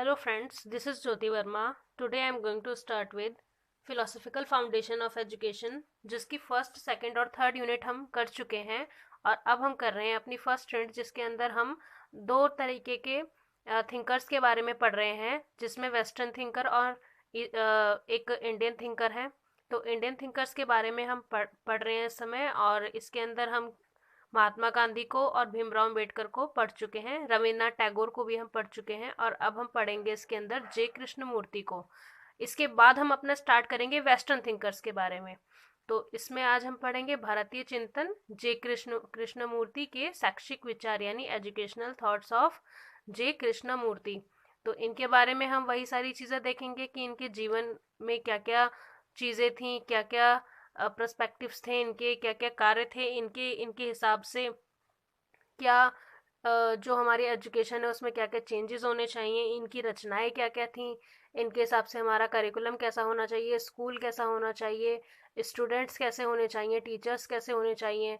Hello friends, this is Jyoti Verma. Today I am going to start with Philosophical Foundation of Education, जिसकी first, second और third unit हम कर चुके हैं और अब हम कर रहे हैं अपनी फर्स्ट यूनिट, जिसके अंदर हम दो तरीके के थिंकर्स के बारे में पढ़ रहे हैं, जिसमें वेस्टर्न थिंकर और एक इंडियन थिंकर है। तो इंडियन थिंकर्स के बारे में हम पढ़ रहे हैं इस समय, और इसके अंदर हम महात्मा गांधी को और भीमराव अम्बेडकर को पढ़ चुके हैं, रविन्द्रनाथ टैगोर को भी हम पढ़ चुके हैं, और अब हम पढ़ेंगे इसके अंदर जे कृष्णमूर्ति को। इसके बाद हम अपना स्टार्ट करेंगे वेस्टर्न थिंकर्स के बारे में। तो इसमें आज हम पढ़ेंगे भारतीय चिंतन जे कृष्णमूर्ति के शैक्षिक विचार, यानी educational thoughts of J Krishnamurthy. तो इनके बारे में हम वही सारी चीज़ें देखेंगे कि इनके जीवन में क्या क्या चीज़ें थी, क्या क्या पर्सपेक्टिव्स थे इनके, क्या क्या कार्य थे इनके, इनके हिसाब से क्या जो हमारी एजुकेशन है उसमें क्या क्या चेंजेस होने चाहिए, इनकी रचनाएं क्या क्या थी, इनके हिसाब से हमारा करिकुलम कैसा होना चाहिए, स्कूल कैसा होना चाहिए, स्टूडेंट्स कैसे होने चाहिए, टीचर्स कैसे होने चाहिए,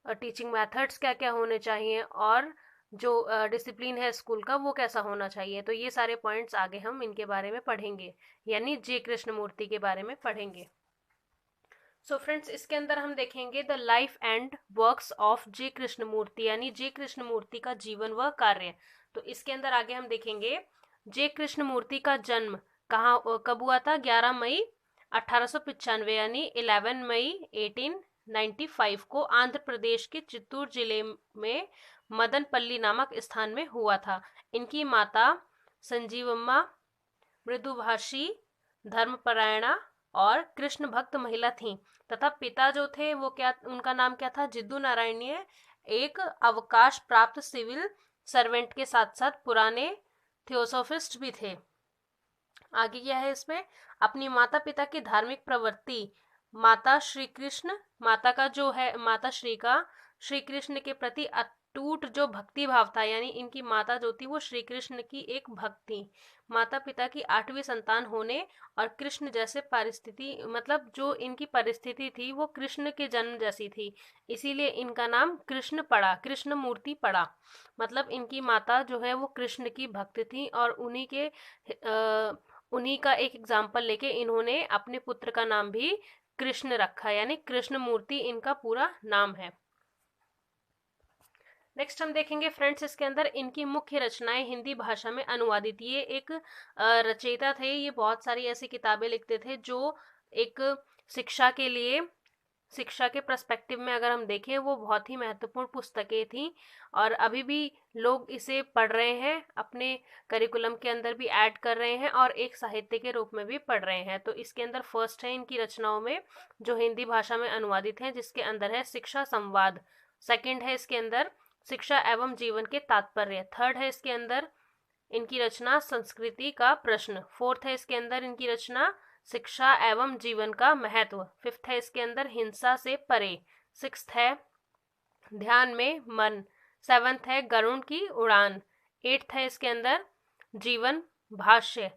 टीचिंग मेथड्स क्या क्या होने चाहिए, और जो डिसिप्लिन है स्कूल का वो कैसा होना चाहिए। तो ये सारे पॉइंट्स आगे हम इनके बारे में पढ़ेंगे, यानी जे कृष्णमूर्ति के बारे में पढ़ेंगे। सो फ्रेंड्स, इसके अंदर हम देखेंगे the life and works of J Krishnamurti, यानी जे कृष्णमूर्ति का जीवन व कार्य। तो इसके अंदर आगे हम देखेंगे जे कृष्णमूर्ति का जन्म कब हुआ था। 11 मई 1895, यानी 11 मई 1895 को आंध्र प्रदेश के चित्तूर जिले में मदनपल्ली नामक स्थान में हुआ था। इनकी माता संजीवम्मा मृदुभाषी, धर्मपरायणा और कृष्ण भक्त महिला थीं, तथा पिता जो थे वो क्या, उनका नाम क्या था, जिद्दू नारायणीय, एक अवकाश प्राप्त सिविल सर्वेंट के साथ साथ पुराने थियोसोफिस्ट भी थे। आगे क्या है इसमें, अपनी माता पिता की धार्मिक प्रवृत्ति, माता श्री कृष्ण, माता का जो है, माता श्री का श्री कृष्ण के प्रति अटूट जो भक्ति भाव था, यानी इनकी माता जो थी वो श्री कृष्ण की एक भक्त थी। माता पिता की 8वीं संतान होने और कृष्ण जैसे परिस्थिति, मतलब जो इनकी परिस्थिति थी वो कृष्ण के जन्म जैसी थी, इसीलिए इनका नाम कृष्ण पड़ा, कृष्ण मूर्ति पड़ा। मतलब इनकी माता जो है वो कृष्ण की भक्त थी, और उन्हीं का एक एग्जाम्पल लेके इन्होंने अपने पुत्र का नाम भी कृष्ण रखा, यानी कृष्ण मूर्ति इनका पूरा नाम है। नेक्स्ट हम देखेंगे फ्रेंड्स, इसके अंदर इनकी मुख्य रचनाएं हिंदी भाषा में अनुवादित। ये एक रचयिता थे, ये बहुत सारी ऐसी किताबें लिखते थे जो एक शिक्षा के लिए, शिक्षा के पर्सपेक्टिव में अगर हम देखें वो बहुत ही महत्वपूर्ण पुस्तकें थी, और अभी भी लोग इसे पढ़ रहे हैं, अपने करिकुलम के अंदर भी ऐड कर रहे हैं और एक साहित्य के रूप में भी पढ़ रहे हैं। तो इसके अंदर फर्स्ट है इनकी रचनाओं में जो हिंदी भाषा में अनुवादित है, जिसके अंदर है शिक्षा संवाद। सेकंड है इसके अंदर शिक्षा एवं जीवन के तात्पर्य। थर्ड है इसके अंदर इनकी रचना संस्कृति का प्रश्न। फोर्थ है इसके अंदर इनकी रचना शिक्षा एवं जीवन का महत्व। फिफ्थ है इसके अंदर हिंसा से परे। सिक्स्थ है ध्यान में मन। सेवंथ है गरुण की उड़ान। एट्थ है इसके अंदर जीवन भाष्य।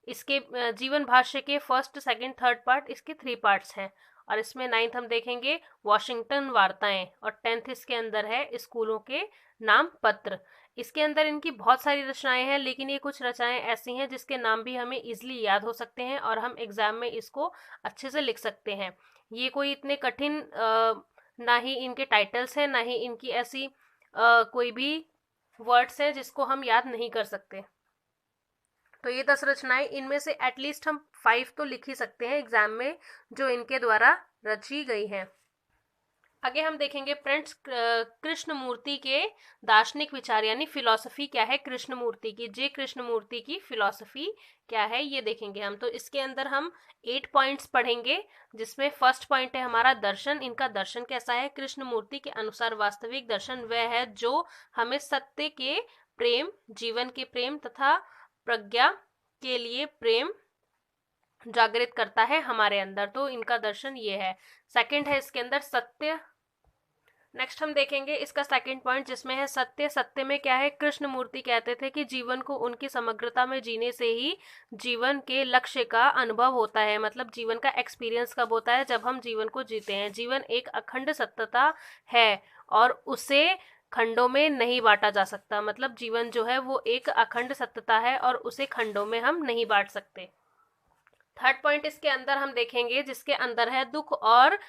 इसके जीवन भाष्य के फर्स्ट, सेकंड, थर्ड पार्ट, इसके 3 पार्ट्स हैं। और इसमें 9th हम देखेंगे वॉशिंगटन वार्ताएं, और 10th इसके अंदर है स्कूलों के नाम पत्र। इसके अंदर इनकी बहुत सारी रचनाएं हैं, लेकिन ये कुछ रचनाएं ऐसी हैं जिसके नाम भी हमें इजीली याद हो सकते हैं और हम एग्जाम में इसको अच्छे से लिख सकते हैं। ये कोई इतने कठिन ना ही इनके टाइटल्स हैं, ना ही इनकी ऐसी कोई भी वर्ड्स है जिसको हम याद नहीं कर सकते। तो ये 10 रचनाएं, इनमें से एटलीस्ट हम 5 तो लिख ही सकते हैं एग्जाम में, जो इनके द्वारा रची गई हैं। आगे हम देखेंगे फ्रेंड्स कृष्णमूर्ति के दार्शनिक विचार, यानी फिलॉसफी क्या है कृष्णमूर्ति की, जे कृष्णमूर्ति की फिलॉसफी क्या है ये देखेंगे हम। तो इसके अंदर हम 8 पॉइंट्स पढ़ेंगे, जिसमें फर्स्ट पॉइंट है हमारा दर्शन। इनका दर्शन कैसा है, कृष्णमूर्ति के अनुसार वास्तविक दर्शन वह है जो हमें सत्य के प्रेम, जीवन के प्रेम तथा प्रज्ञा के लिए प्रेम जागृत करता है हमारे अंदर। तो इनका दर्शन ये है। सेकंड है इसके अंदर सत्य। नेक्स्ट हम देखेंगे इसका सेकंड पॉइंट, जिसमें है सत्य। सत्य में क्या है, कृष्णमूर्ति कहते थे कि जीवन को उनकी समग्रता में जीने से ही जीवन के लक्ष्य का अनुभव होता है। मतलब जीवन का एक्सपीरियंस कब होता है, जब हम जीवन को जीते हैं। जीवन एक अखंड सत्यता है और उसे खंडों में नहीं बांटा जा सकता, मतलब जीवन जो है वो एक अखंड सत्ता है और उसे खंडों में हम नहीं बांट सकते। थर्ड पॉइंट इसके अंदर हम देखेंगे, जिसके अंदर है दुख और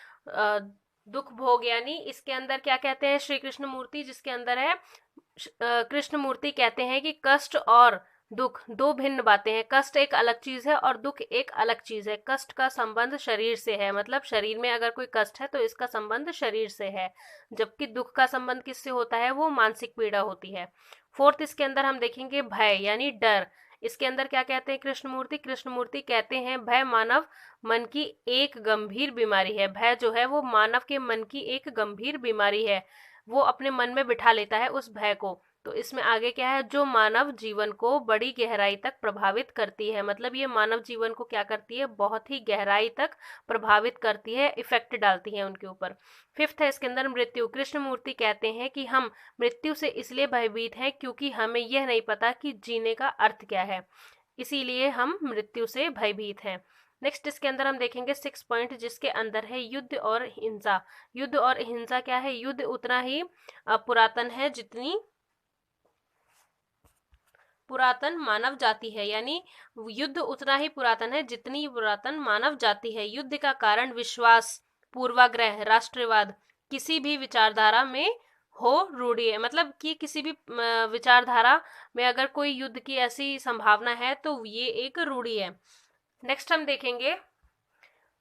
दुख भोग, यानी इसके अंदर क्या कहते हैं श्री कृष्ण मूर्ति, जिसके अंदर है कृष्ण मूर्ति कहते हैं कि कष्ट और दुख दो भिन्न बातें हैं। कष्ट एक अलग चीज है और दुख एक अलग चीज है। कष्ट का संबंध शरीर से है, मतलब शरीर में अगर कोई कष्ट है तो इसका संबंध शरीर से है, जबकि दुख का संबंध किससे होता है, वो मानसिक पीड़ा होती है। फोर्थ इसके अंदर हम देखेंगे भय यानी डर। इसके अंदर क्या कहते हैं कृष्ण मूर्ति, कृष्ण मूर्ति कहते हैं भय मानव मन की एक गंभीर बीमारी है। भय जो है वो मानव के मन की एक गंभीर बीमारी है, वो अपने मन में बिठा लेता है उस भय को। तो इसमें आगे क्या है, जो मानव जीवन को बड़ी गहराई तक प्रभावित करती है, मतलब ये मानव जीवन को क्या करती है, बहुत ही गहराई तक प्रभावित करती है, इफेक्ट डालती है उनके ऊपर। फिफ्थ है इसके अंदर मृत्यु। कृष्ण मूर्ति कहते हैं कि हम मृत्यु से इसलिए भयभीत हैं क्योंकि हमें यह नहीं पता कि जीने का अर्थ क्या है, इसीलिए हम मृत्यु से भयभीत हैं। नेक्स्ट इसके अंदर हम देखेंगे 6 पॉइंट, जिसके अंदर है युद्ध और हिंसा। युद्ध और हिंसा क्या है, युद्ध उतना ही पुरातन है जितनी पुरातन मानव जाति है, यानी युद्ध उतना ही पुरातन है जितनी पुरातन मानव जाति है। युद्ध का कारण विश्वास, पूर्वाग्रह, राष्ट्रवाद, किसी भी विचारधारा में हो रूढ़ी है, मतलब कि किसी भी विचारधारा में अगर कोई युद्ध की ऐसी संभावना है तो ये एक रूढ़ी है। नेक्स्ट हम देखेंगे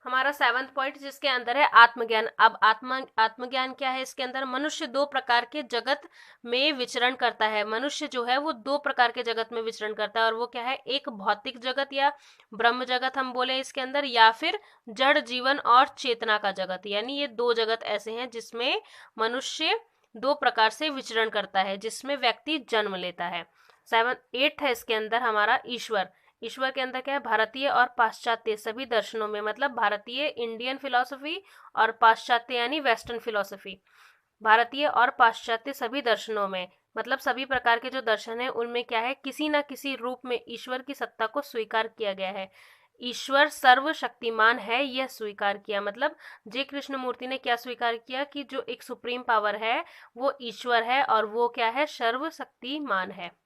हमारा 7th पॉइंट, जिसके अंदर है आत्मज्ञान। अब आत्मज्ञान क्या है, इसके अंदर मनुष्य दो प्रकार के जगत में विचरण करता है। मनुष्य जो है वो दो प्रकार के जगत में विचरण करता है, और वो क्या है, एक भौतिक जगत या ब्रह्म जगत हम बोले इसके अंदर, या फिर जड़ जीवन और चेतना का जगत, यानी ये दो जगत ऐसे हैं जिसमें मनुष्य दो प्रकार से विचरण करता है, जिसमें व्यक्ति जन्म लेता है। 8th है इसके अंदर हमारा ईश्वर। ईश्वर के अंदर क्या है, भारतीय और पाश्चात्य सभी दर्शनों में, मतलब भारतीय इंडियन फिलॉसफी और पाश्चात्य यानी वेस्टर्न फिलॉसफी, भारतीय और पाश्चात्य सभी दर्शनों में, मतलब सभी प्रकार के जो दर्शन है उनमें क्या है, किसी न किसी रूप में ईश्वर की सत्ता को स्वीकार किया गया है। ईश्वर सर्वशक्तिमान है यह स्वीकार किया, मतलब जे कृष्ण मूर्ति ने क्या स्वीकार किया कि जो एक सुप्रीम पावर है वो ईश्वर है और वो क्या है, सर्वशक्तिमान है।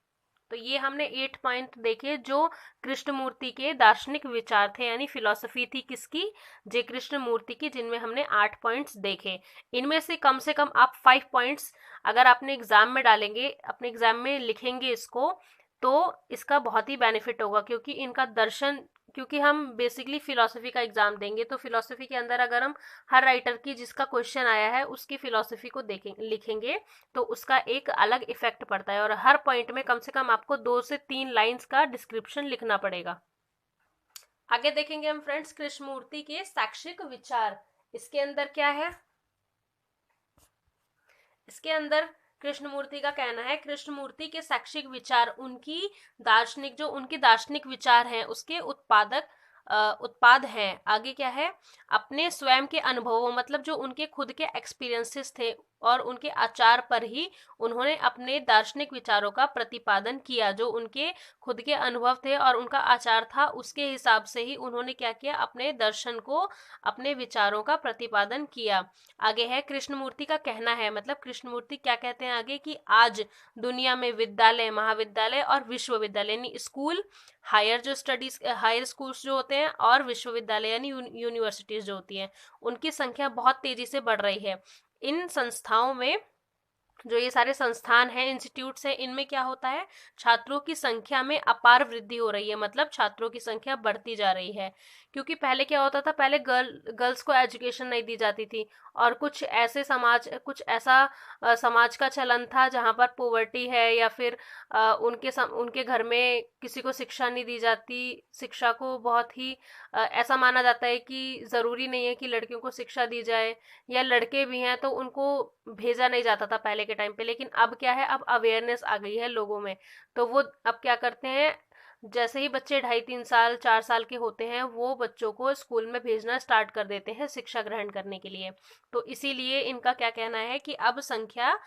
तो ये हमने 8 पॉइंट देखे जो कृष्ण मूर्ति के दार्शनिक विचार थे, यानी फिलॉसफी थी किसकी, जे कृष्ण मूर्ति की, जिनमें हमने 8 पॉइंट्स देखे। इनमें से कम आप 5 पॉइंट्स अगर आपने एग्जाम में डालेंगे, अपने एग्जाम में लिखेंगे इसको, तो इसका बहुत ही बेनिफिट होगा, क्योंकि इनका दर्शन, क्योंकि हम बेसिकली फिलॉसफी का एग्जाम देंगे, तो फिलॉसफी के अंदर अगर हम हर राइटर की जिसका क्वेश्चन आया है उसकी फिलॉसफी को लिखेंगे तो उसका एक अलग इफेक्ट पड़ता है, और हर पॉइंट में कम से कम आपको 2 से 3 लाइंस का डिस्क्रिप्शन लिखना पड़ेगा। आगे देखेंगे हम फ्रेंड्स कृष्ण मूर्ति के शैक्षिक विचार। इसके अंदर क्या है, इसके अंदर कृष्ण मूर्ति का कहना है, कृष्ण मूर्ति के शैक्षिक विचार उनकी दार्शनिक विचार हैं उसके उत्पाद हैं। आगे क्या है, अपने स्वयं के अनुभवों, मतलब जो उनके खुद के एक्सपीरियंसेस थे और उनके आचार पर ही उन्होंने अपने दार्शनिक विचारों का प्रतिपादन किया। जो उनके खुद के अनुभव थे और उनका आचार था उसके हिसाब से ही उन्होंने क्या किया, अपने दर्शन को, अपने विचारों का प्रतिपादन किया। आगे है कृष्ण मूर्ति का कहना है, मतलब कृष्ण मूर्ति क्या कहते हैं आगे, कि आज दुनिया में विद्यालय, महाविद्यालय और विश्वविद्यालय यानी स्कूल, हायर स्कूल्स जो होते हैं, और विश्वविद्यालय यानी यूनिवर्सिटीज जो होती हैं, उनकी संख्या बहुत तेजी से बढ़ रही है। इन संस्थाओं में, जो ये सारे संस्थान हैं, इंस्टीट्यूट्स हैं, इनमें क्या होता है, छात्रों की संख्या में अपार वृद्धि हो रही है, मतलब छात्रों की संख्या बढ़ती जा रही है। क्योंकि पहले क्या होता था, पहले गर्ल्स को एजुकेशन नहीं दी जाती थी, और कुछ ऐसा समाज का चलन था जहाँ पर पोवर्टी है, या फिर उनके घर में किसी को शिक्षा नहीं दी जाती। शिक्षा को बहुत ही ऐसा माना जाता है कि ज़रूरी नहीं है कि लड़कियों को शिक्षा दी जाए, या लड़के भी हैं तो उनको भेजा नहीं जाता था पहले के टाइम पे। लेकिन अब क्या है, अब अवेयरनेस आ गई है लोगों में, तो वो अब क्या करते हैं, जैसे ही बच्चे 2.5-3 साल 4 साल के होते हैं, वो बच्चों को स्कूल में भेजना स्टार्ट कर देते हैं शिक्षा ग्रहण करने के लिए। तो इसीलिए इनका क्या कहना है कि अब संख्या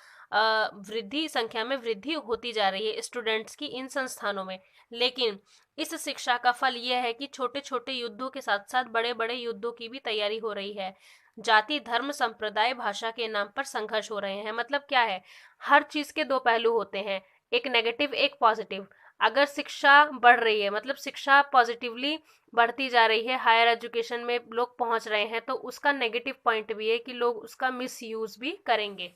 में वृद्धि होती जा रही है स्टूडेंट्स की इन संस्थानों में। लेकिन इस शिक्षा का फल यह है कि छोटे छोटे युद्धों के साथ साथ बड़े बड़े युद्धों की भी तैयारी हो रही है। जाति, धर्म, संप्रदाय, भाषा के नाम पर संघर्ष हो रहे हैं। मतलब क्या है, हर चीज के दो पहलू होते हैं, एक नेगेटिव एक पॉजिटिव। अगर शिक्षा बढ़ रही है, मतलब शिक्षा पॉजिटिवली बढ़ती जा रही है, हायर एजुकेशन में लोग पहुंच रहे हैं, तो उसका नेगेटिव पॉइंट भी है कि लोग उसका मिस यूज भी करेंगे।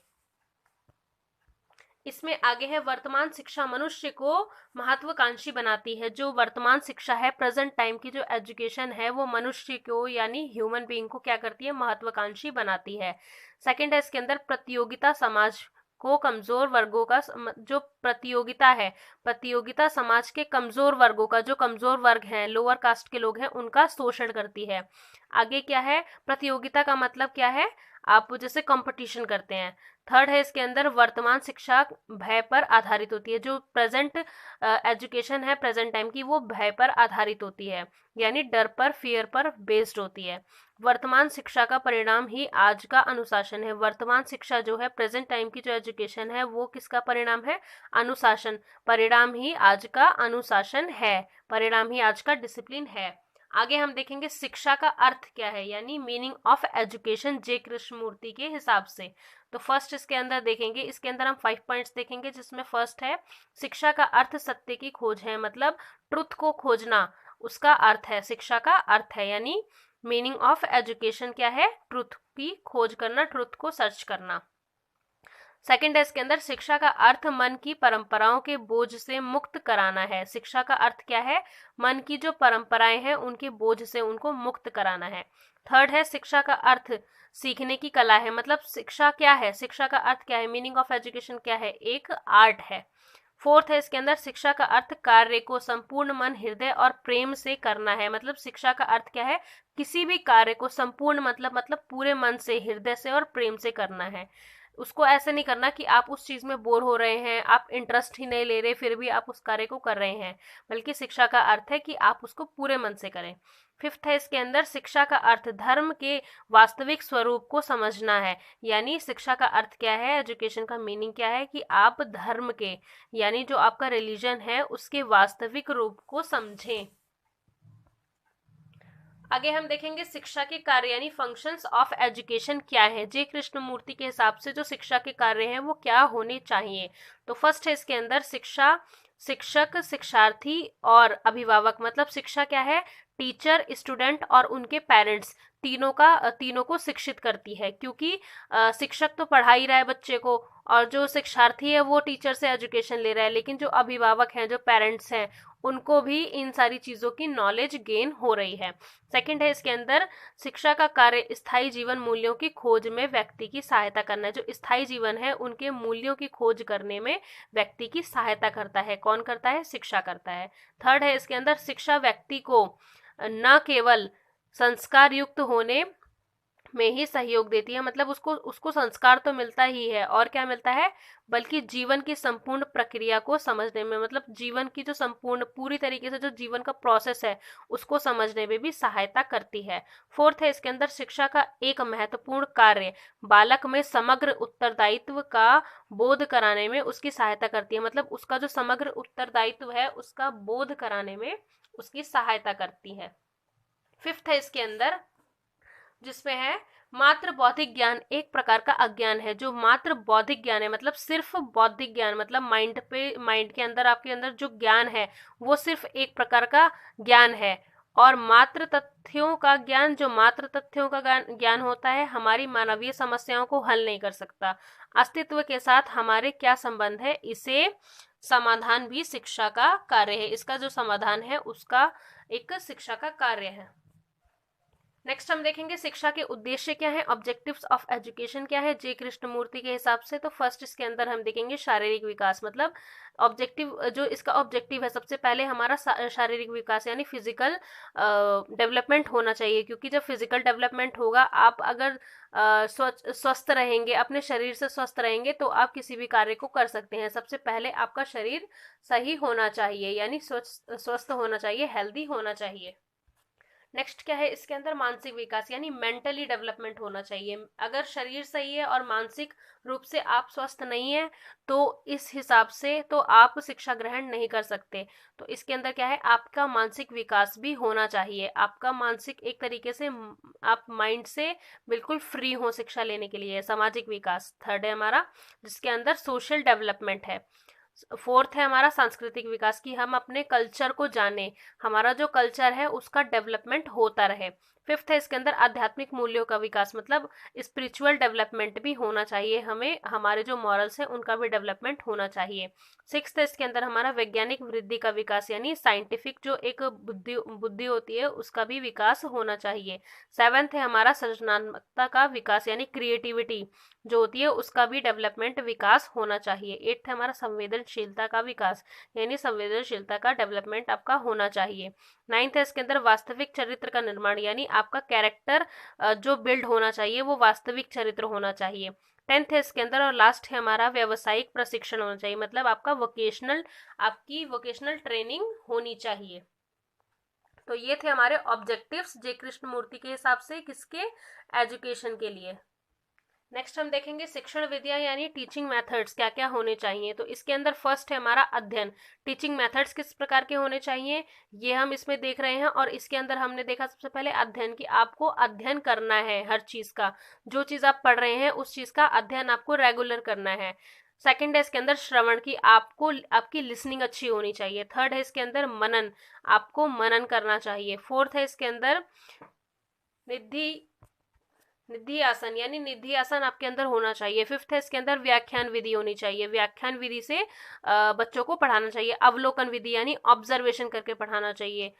इसमें आगे है, वर्तमान शिक्षा मनुष्य को महत्वाकांक्षी बनाती है। जो वर्तमान शिक्षा है, प्रेजेंट टाइम की जो एजुकेशन है, वो मनुष्य को यानी ह्यूमन बीइंग को क्या करती है, महत्वाकांक्षी बनाती है। सेकंड है इसके अंदर, प्रतियोगिता समाज को कमजोर वर्गों का, जो प्रतियोगिता है, प्रतियोगिता समाज के कमजोर वर्गों का, जो कमजोर वर्ग हैं, लोअर कास्ट के लोग हैं, उनका शोषण करती है। आगे क्या है, प्रतियोगिता का मतलब क्या है, आप जैसे कंपटीशन करते हैं। थर्ड है इसके अंदर, वर्तमान शिक्षा भय पर आधारित होती है। जो प्रेजेंट एजुकेशन है प्रेजेंट टाइम की, वो भय पर आधारित होती है, यानी डर पर, फियर पर बेस्ड होती है। वर्तमान शिक्षा का परिणाम ही आज का अनुशासन है। वर्तमान शिक्षा जो है, प्रेजेंट टाइम की जो एजुकेशन है, वो किसका परिणाम है, अनुशासन। परिणाम ही आज का अनुशासन है, परिणाम ही आज का डिसिप्लिन है। आगे हम देखेंगे शिक्षा का अर्थ क्या है, यानी मीनिंग ऑफ एजुकेशन जे कृष्णमूर्ति के हिसाब से। तो फर्स्ट इसके अंदर देखेंगे, इसके अंदर हम 5 पॉइंट्स देखेंगे, जिसमें फर्स्ट है, शिक्षा का अर्थ सत्य की खोज है। मतलब ट्रुथ को खोजना, उसका अर्थ है, शिक्षा का अर्थ है, यानी मीनिंग ऑफ एजुकेशन क्या है, ट्रुथ की खोज करना, ट्रुथ को सर्च करना। सेकंड है इसके अंदर, शिक्षा का अर्थ मन की परंपराओं के बोझ से मुक्त कराना है। शिक्षा का अर्थ क्या है, मन की जो परंपराएं हैं उनके बोझ से उनको मुक्त कराना है। थर्ड है, शिक्षा का अर्थ सीखने की कला है। मतलब शिक्षा क्या है, शिक्षा का अर्थ क्या है, मीनिंग ऑफ एजुकेशन क्या है, एक आर्ट है। फोर्थ है इसके अंदर, शिक्षा का अर्थ कार्य को संपूर्ण मन, हृदय और प्रेम से करना है। मतलब शिक्षा का अर्थ क्या है, किसी भी कार्य को संपूर्ण मतलब पूरे मन से, हृदय से और प्रेम से करना है। उसको ऐसे नहीं करना कि आप उस चीज में बोर हो रहे हैं, आप इंटरेस्ट ही नहीं ले रहे, फिर भी आप उस कार्य को कर रहे हैं, बल्कि शिक्षा का अर्थ है कि आप उसको पूरे मन से करें। फिफ्थ है इसके अंदर, शिक्षा का अर्थ धर्म के वास्तविक स्वरूप को समझना है। यानी शिक्षा का अर्थ क्या है, एजुकेशन का मीनिंग क्या है, कि आप धर्म के, यानी जो आपका रिलीजन है, उसके वास्तविक रूप को समझें। आगे हम देखेंगे शिक्षा के कार्य यानी फंक्शंस ऑफ एजुकेशन क्या है। जे कृष्णमूर्ति के हिसाब से जो शिक्षा के कार्य हैं वो क्या होने चाहिए। तो फर्स्ट है इसके अंदर, शिक्षा शिक्षक, शिक्षार्थी और अभिभावक। मतलब शिक्षा क्या है, टीचर, स्टूडेंट और उनके पेरेंट्स, तीनों को शिक्षित करती है। क्योंकि शिक्षक तो पढ़ा ही रहा है बच्चे को, और जो शिक्षार्थी है वो टीचर से एजुकेशन ले रहा है, लेकिन जो अभिभावक हैं, जो पेरेंट्स हैं, उनको भी इन सारी चीजों की नॉलेज गेन हो रही है। सेकंड है इसके अंदर, शिक्षा का कार्य स्थायी जीवन मूल्यों की खोज में व्यक्ति की सहायता करना है। जो स्थायी जीवन है उनके मूल्यों की खोज करने में व्यक्ति की सहायता करता है। कौन करता है, शिक्षा करता है। थर्ड है इसके अंदर, शिक्षा व्यक्ति को न केवल संस्कार युक्त होने में ही सहयोग देती है। मतलब उसको संस्कार तो मिलता ही है, और क्या मिलता है, बल्कि जीवन की संपूर्ण प्रक्रिया को समझने में, मतलब जीवन की जो संपूर्ण पूरी तरीके से जो जीवन का प्रोसेस है उसको समझने में भी सहायता करती है। फोर्थ है इसके अंदर, शिक्षा का एक महत्वपूर्ण कार्य बालक में समग्र उत्तरदायित्व का बोध कराने में उसकी सहायता करती है। मतलब उसका जो समग्र उत्तरदायित्व है उसका बोध कराने में उसकी सहायता करती है। फिफ्थ है इसके अंदर, जिसमें है, मात्र बौद्धिक ज्ञान एक प्रकार का अज्ञान है। जो मात्र बौद्धिक ज्ञान है, मतलब सिर्फ बौद्धिक ज्ञान, मतलब माइंड के अंदर, आपके अंदर जो ज्ञान है वो सिर्फ एक प्रकार का ज्ञान है। और मात्र तथ्यों का ज्ञान, जो मात्र तथ्यों का ज्ञान होता है, हमारी मानवीय समस्याओं को हल नहीं कर सकता। अस्तित्व के साथ हमारे क्या संबंध है, इसे समाधान भी शिक्षा का कार्य है। इसका जो समाधान है उसका एक शिक्षा का कार्य है। नेक्स्ट हम देखेंगे शिक्षा के उद्देश्य क्या है, ऑब्जेक्टिव्स ऑफ एजुकेशन क्या है जे कृष्णमूर्ति के हिसाब से। तो फर्स्ट इसके अंदर हम देखेंगे शारीरिक विकास। मतलब ऑब्जेक्टिव, जो इसका ऑब्जेक्टिव है, सबसे पहले हमारा शारीरिक विकास यानी फिजिकल डेवलपमेंट होना चाहिए। क्योंकि जब फिजिकल डेवलपमेंट होगा, आप अगर स्वस्थ रहेंगे, अपने शरीर से स्वस्थ रहेंगे, तो आप किसी भी कार्य को कर सकते हैं। सबसे पहले आपका शरीर सही होना चाहिए, यानी स्वस्थ होना चाहिए, हेल्दी होना चाहिए। नेक्स्ट क्या है इसके अंदर, मानसिक विकास यानी मेंटली डेवलपमेंट होना चाहिए। अगर शरीर सही है और मानसिक रूप से आप स्वस्थ नहीं है तो इस हिसाब से तो आप शिक्षा ग्रहण नहीं कर सकते। तो इसके अंदर क्या है, आपका मानसिक विकास भी होना चाहिए, आपका मानसिक एक तरीके से आप माइंड से बिल्कुल फ्री हो शिक्षा लेने के लिए। सामाजिक विकास थर्ड है हमारा, जिसके अंदर सोशल डेवलपमेंट है। फोर्थ है हमारा सांस्कृतिक विकास, की हम अपने कल्चर को जाने, हमारा जो कल्चर है उसका डेवलपमेंट होता रहे। फिफ्थ है इसके अंदर आध्यात्मिक मूल्यों का विकास, मतलब स्पिरिचुअल डेवलपमेंट भी होना चाहिए हमें, हमारे जो मॉरल्स है उनका भी डेवलपमेंट होना चाहिए। सिक्स्थ है इसके अंदर हमारा वैज्ञानिक वृद्धि का विकास, यानी साइंटिफिक जो एक बुद्धि बुद्धि होती है उसका भी विकास होना चाहिए। सेवेंथ है हमारा सृजनात्मकता का विकास, यानी क्रिएटिविटी जो होती है उसका भी डेवलपमेंट विकास होना चाहिए। एट्थ है हमारा संवेदनशीलता का विकास, यानी संवेदनशीलता का डेवलपमेंट आपका होना चाहिए। नाइन्थ है इसके अंदर वास्तविक चरित्र का निर्माण, यानी आपका कैरेक्टर जो बिल्ड होना चाहिए वो वास्तविक चरित्र होना चाहिए। टेंथ है इसके अंदर, और लास्ट है हमारा व्यावसायिक प्रशिक्षण होना चाहिए, मतलब आपका आपकी वोकेशनल ट्रेनिंग होनी चाहिए। तो ये थे हमारे ऑब्जेक्टिव्स जे कृष्ण मूर्ति के हिसाब से किसके, एजुकेशन के लिए। नेक्स्ट हम देखेंगे शिक्षण विधियां यानी टीचिंग मेथड्स क्या क्या होने चाहिए। तो इसके अंदर फर्स्ट है हमारा अध्ययन, टीचिंग मेथड्स किस प्रकार के होने चाहिए ये हम इसमें देख रहे हैं। और इसके अंदर हमने देखा सबसे पहले अध्ययन, की आपको अध्ययन करना है हर चीज का, जो चीज आप पढ़ रहे हैं उस चीज का अध्ययन आपको रेगुलर करना है। सेकंड है इसके अंदर श्रवण, की आपको आपकी लिसनिंग अच्छी होनी चाहिए। थर्ड है इसके अंदर मनन, आपको मनन करना चाहिए। फोर्थ है इसके अंदर निधि निधि आसन, यानी निधि आसन आपके अंदर होना चाहिए। फिफ्थ है इसके अंदर व्याख्यान विधि होनी चाहिए, व्याख्यान विधि से बच्चों को पढ़ाना चाहिए। अवलोकन विधि यानी ऑब्जर्वेशन करके पढ़ाना चाहिए।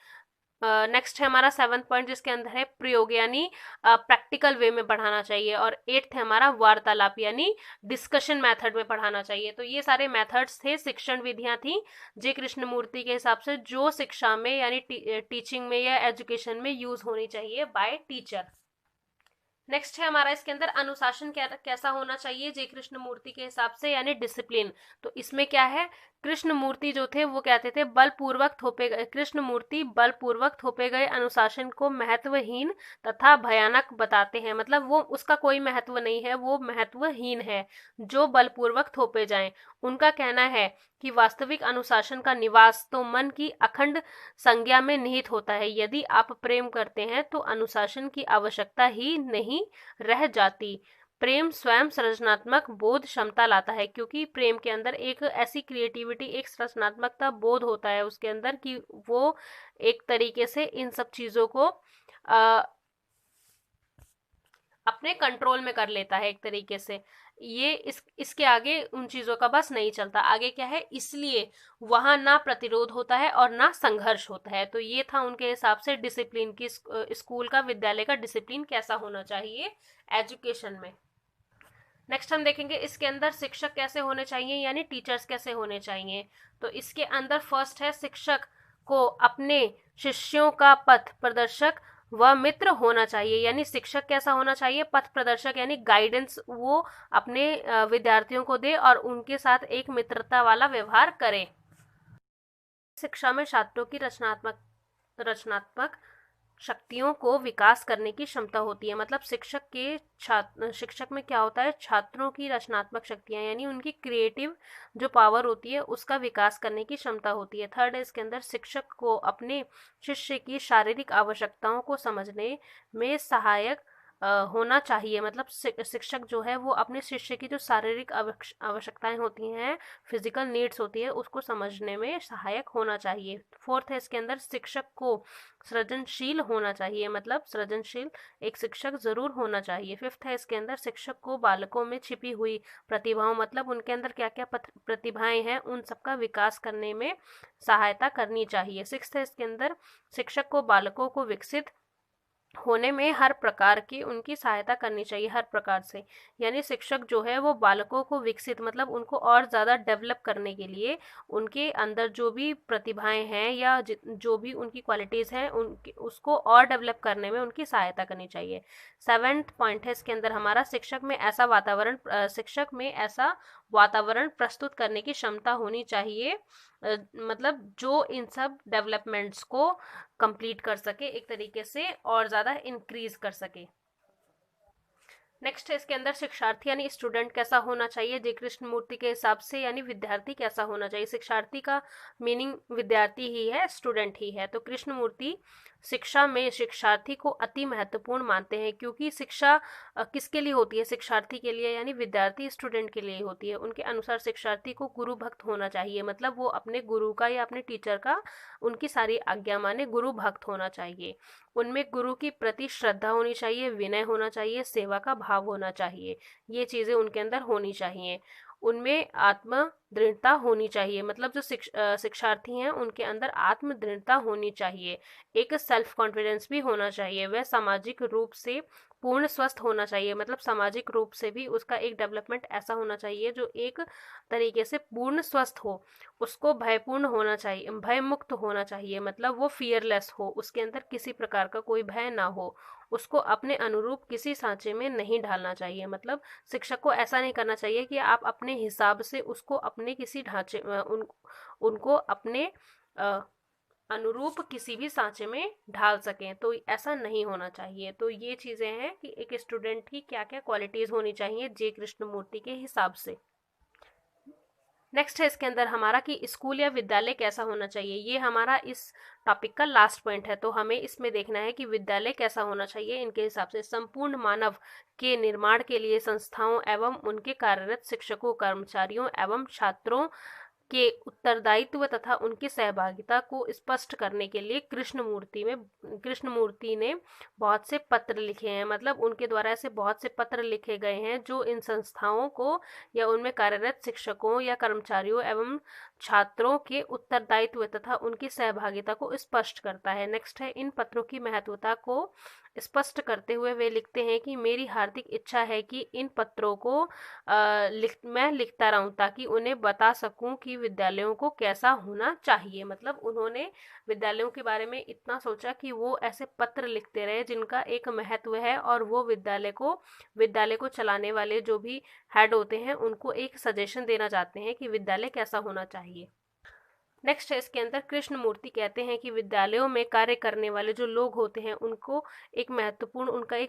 नेक्स्ट है हमारा सेवंथ पॉइंट जिसके अंदर है प्रयोग, यानी प्रैक्टिकल वे में पढ़ाना चाहिए। और एट्थ है हमारा वार्तालाप, यानी डिस्कशन मेथड में पढ़ाना चाहिए। तो ये सारे मेथड्स थे, शिक्षण विधियां थी जे कृष्ण मूर्ति के हिसाब से जो शिक्षा में यानी टीचिंग में या एजुकेशन में यूज होनी चाहिए बाय टीचर। नेक्स्ट है हमारा इसके अंदर अनुशासन कैसा होना चाहिए जे कृष्ण मूर्ति के हिसाब से, यानी डिसिप्लिन। तो इसमें क्या है, कृष्ण मूर्ति जो थे वो कहते थे बलपूर्वक थोपे गए, कृष्ण मूर्ति बलपूर्वक थोपे गए अनुशासन को महत्वहीन तथा भयानक बताते हैं, मतलब वो उसका कोई महत्व नहीं है, वो महत्वहीन है जो बलपूर्वक थोपे जाएं। उनका कहना है कि वास्तविक अनुशासन का निवास तो मन की अखंड संज्ञा में निहित होता है। यदि आप प्रेम करते हैं तो अनुशासन की आवश्यकता ही नहीं रह जाती। प्रेम स्वयं सृजनात्मक बोध क्षमता लाता है, क्योंकि प्रेम के अंदर एक ऐसी क्रिएटिविटी, एक सृजनात्मकता बोध होता है उसके अंदर कि वो एक तरीके से इन सब चीजों को अपने कंट्रोल में कर लेता है एक तरीके से। ये इसके आगे उन चीजों का बस नहीं चलता। आगे क्या है, इसलिए वहां ना प्रतिरोध होता है और ना संघर्ष होता है। तो ये था उनके हिसाब से डिसिप्लिन की, स्कूल का, विद्यालय का डिसिप्लिन कैसा होना चाहिए एजुकेशन में। नेक्स्ट हम देखेंगे इसके अंदर शिक्षक कैसे होने चाहिए, यानी टीचर्स कैसे होने चाहिए। तो इसके अंदर फर्स्ट है शिक्षक को अपने शिष्यों का पथ प्रदर्शक व मित्र होना चाहिए, यानी शिक्षक कैसा होना चाहिए, पथ प्रदर्शक यानी गाइडेंस वो अपने विद्यार्थियों को दे और उनके साथ एक मित्रता वाला व्यवहार करे। शिक्षा में छात्रों की रचनात्मक शक्तियों को विकास करने की क्षमता होती है, मतलब शिक्षक में क्या होता है, छात्रों की रचनात्मक शक्तियां यानी उनकी क्रिएटिव जो पावर होती है उसका विकास करने की क्षमता होती है। थर्ड है इसके अंदर शिक्षक को अपने शिष्य की शारीरिक आवश्यकताओं को समझने में सहायक होना चाहिए, मतलब शिक्षक जो है वो अपने शिष्य की जो शारीरिक आवश्यकताएं होती हैं, फिजिकल नीड्स होती है, उसको समझने में सहायक होना चाहिए। फोर्थ है इसके अंदर शिक्षक को सृजनशील होना चाहिए, मतलब सृजनशील एक शिक्षक जरूर होना चाहिए। फिफ्थ है इसके अंदर शिक्षक को बालकों में छिपी हुई प्रतिभाओं, मतलब उनके अंदर क्या क्या प्रतिभाएं हैं उन सबका विकास करने में सहायता करनी चाहिए। सिक्स्थ है इसके अंदर शिक्षक को बालकों को विकसित होने में हर प्रकार की उनकी सहायता करनी चाहिए, हर प्रकार से। यानी शिक्षक जो है वो बालकों को विकसित, मतलब उनको और ज़्यादा डेवलप करने के लिए उनके अंदर जो भी प्रतिभाएं हैं या जो भी उनकी क्वालिटीज़ हैं उनकी उसको और डेवलप करने में उनकी सहायता करनी चाहिए। सेवेंथ पॉइंट है इसके अंदर हमारा शिक्षक में ऐसा वातावरण प्रस्तुत करने की क्षमता होनी चाहिए, मतलब जो इन सब डेवलपमेंट्स को कंप्लीट कर सके, एक तरीके से और ज़्यादा इंक्रीज कर सके। नेक्स्ट है इसके अंदर शिक्षार्थी यानी स्टूडेंट कैसा होना चाहिए जे कृष्णमूर्ति के हिसाब से, यानी विद्यार्थी कैसा होना चाहिए। शिक्षार्थी का मीनिंग विद्यार्थी ही है, स्टूडेंट ही है। तो कृष्णमूर्ति शिक्षा में शिक्षार्थी को अति महत्वपूर्ण मानते हैं, क्योंकि शिक्षा किसके लिए होती है, शिक्षार्थी के लिए, यानी विद्यार्थी स्टूडेंट के लिए होती है। उनके अनुसार शिक्षार्थी को गुरु भक्त होना चाहिए, मतलब वो अपने गुरु का या अपने टीचर का उनकी सारी आज्ञा माने, गुरु भक्त होना चाहिए। उनमें गुरु की प्रति श्रद्धा होनी चाहिए, विनय होना चाहिए, सेवा का भाव होना चाहिए, ये चीज़ें उनके अंदर होनी चाहिए। उनमें आत्म दृढ़ता होनी चाहिए, मतलब जो शिक्षार्थी हैं उनके अंदर आत्म दृढ़ता होनी चाहिए। एक सेल्फ कॉन्फिडेंस भी होना चाहिए। वह सामाजिक रूप से पूर्ण स्वस्थ होना चाहिए, मतलब सामाजिक रूप से भी उसका एक डेवलपमेंट ऐसा होना चाहिए जो एक तरीके से पूर्ण स्वस्थ हो। उसको भयपूर्ण होना चाहिए, भय मुक्त होना चाहिए, मतलब वो फियरलेस हो, उसके अंदर किसी प्रकार का कोई भय ना हो। उसको अपने अनुरूप किसी सांचे में नहीं ढालना चाहिए, मतलब शिक्षक को ऐसा नहीं करना चाहिए कि आप अपने हिसाब से उसको अपने किसी ढांचे उनको अपने अनुरूप किसी भी सांचे में ढाल सकें, तो ऐसा नहीं होना चाहिए। तो ये चीज़ें हैं कि एक स्टूडेंट की क्या क्या क्वालिटीज़ होनी चाहिए जे कृष्णमूर्ति के हिसाब से। नेक्स्ट है इसके अंदर हमारा कि स्कूल या विद्यालय कैसा होना चाहिए। ये हमारा इस टॉपिक का लास्ट पॉइंट है, तो हमें इसमें देखना है कि विद्यालय कैसा होना चाहिए इनके हिसाब से। संपूर्ण मानव के निर्माण के लिए संस्थाओं एवं उनके कार्यरत शिक्षकों, कर्मचारियों एवं छात्रों के उत्तरदायित्व तथा उनकी सहभागिता को स्पष्ट करने के लिए कृष्णमूर्ति ने बहुत से पत्र लिखे हैं, मतलब उनके द्वारा ऐसे बहुत से पत्र लिखे गए हैं जो इन संस्थाओं को या उनमें कार्यरत शिक्षकों या कर्मचारियों एवं छात्रों के उत्तरदायित्व तथा उनकी सहभागिता को स्पष्ट करता है। नेक्स्ट है इन पत्रों की महत्वता को स्पष्ट करते हुए वे लिखते हैं कि मेरी हार्दिक इच्छा है कि इन पत्रों को मैं लिखता रहूं ताकि उन्हें बता सकूं कि विद्यालयों को कैसा होना चाहिए। मतलब उन्होंने विद्यालयों के बारे में इतना सोचा कि वो ऐसे पत्र लिखते रहे जिनका एक महत्व है, और वो विद्यालय को चलाने वाले जो भी हेड होते हैं उनको एक सजेशन देना चाहते हैं कि विद्यालय कैसा होना चाहिए। नेक्स्ट है इसके अंदर कृष्णमूर्ति कहते हैं कि विद्यालयों में कार्य करने वाले जो लोग होते हैं उनका एक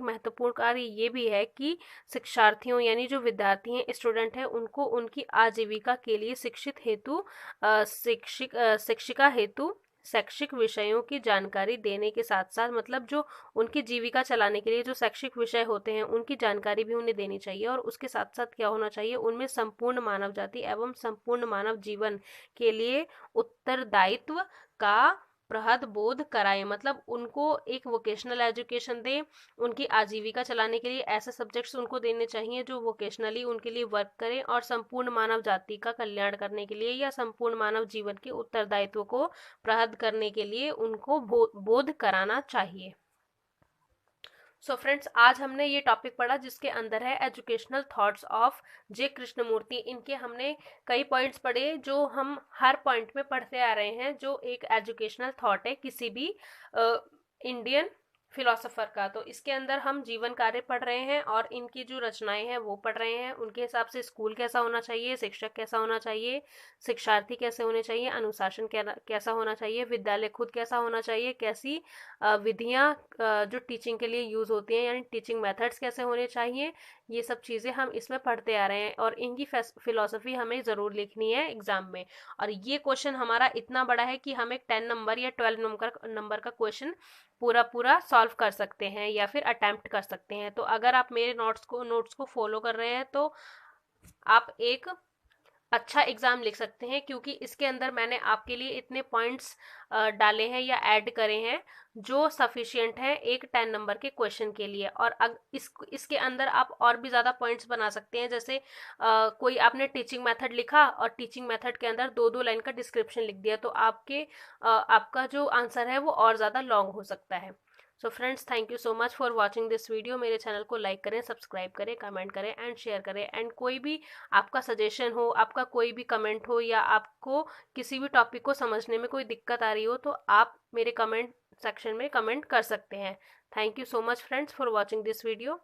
महत्वपूर्ण कार्य ये भी है कि शिक्षार्थियों यानी जो विद्यार्थी हैं, स्टूडेंट हैं, उनको उनकी आजीविका के लिए शिक्षिका हेतु शैक्षिक विषयों की जानकारी देने के साथ साथ, मतलब जो उनकी जीविका चलाने के लिए जो शैक्षिक विषय होते हैं उनकी जानकारी भी उन्हें देनी चाहिए। और उसके साथ साथ क्या होना चाहिए, उनमें संपूर्ण मानव जाति एवं संपूर्ण मानव जीवन के लिए उत्तरदायित्व का प्रहद बोध कराए, मतलब उनको एक वोकेशनल एजुकेशन दे। उनकी आजीविका चलाने के लिए ऐसे सब्जेक्ट्स उनको देने चाहिए जो वोकेशनली उनके लिए वर्क करें, और संपूर्ण मानव जाति का कल्याण करने के लिए या संपूर्ण मानव जीवन के उत्तरदायित्व को प्रहद करने के लिए उनको बोध कराना चाहिए। सो फ्रेंड्स, आज हमने ये टॉपिक पढ़ा जिसके अंदर है educational thoughts of J Krishnamurthy. इनके हमने कई पॉइंट्स पढ़े जो हम हर पॉइंट में पढ़ते आ रहे हैं, जो एक एजुकेशनल थॉट है किसी भी इंडियन फिलोसोफर का। तो इसके अंदर हम जीवन कार्य पढ़ रहे हैं और इनकी जो रचनाएं हैं वो पढ़ रहे हैं। उनके हिसाब से स्कूल कैसा होना चाहिए, शिक्षक कैसा होना चाहिए, शिक्षार्थी कैसे होने चाहिए, अनुशासन कैसा होना चाहिए, विद्यालय खुद कैसा होना चाहिए, कैसी विधियां जो टीचिंग के लिए यूज होती हैं यानी टीचिंग मेथड्स कैसे होने चाहिए, ये सब चीज़ें हम इसमें पढ़ते आ रहे हैं। और इनकी फिलोसफी हमें ज़रूर लिखनी है एग्जाम में। और ये क्वेश्चन हमारा इतना बड़ा है कि हम एक 10 नंबर या 12 नंबर का क्वेश्चन पूरा सॉल्व कर सकते हैं या फिर अटेम्प्ट कर सकते हैं। तो अगर आप मेरे नोट्स को फॉलो कर रहे हैं तो आप एक अच्छा एग्जाम लिख सकते हैं, क्योंकि इसके अंदर मैंने आपके लिए इतने पॉइंट्स डाले हैं या ऐड करे हैं जो सफिशिएंट है एक 10 नंबर के क्वेश्चन के लिए। और इसके अंदर आप और भी ज़्यादा पॉइंट्स बना सकते हैं, जैसे कोई आपने टीचिंग मेथड लिखा और टीचिंग मेथड के अंदर 2-2 लाइन का डिस्क्रिप्शन लिख दिया, तो आपका जो आंसर है वो और ज़्यादा लॉन्ग हो सकता है। So friends, thank you so much for watching this video. मेरे चैनल को लाइक करें, सब्सक्राइब करें, कमेंट करें एंड शेयर करें। एंड कोई भी आपका सजेशन हो, आपका कोई भी कमेंट हो, या आपको किसी भी टॉपिक को समझने में कोई दिक्कत आ रही हो, तो आप मेरे कमेंट सेक्शन में कमेंट कर सकते हैं। Thank you so much friends for watching this video.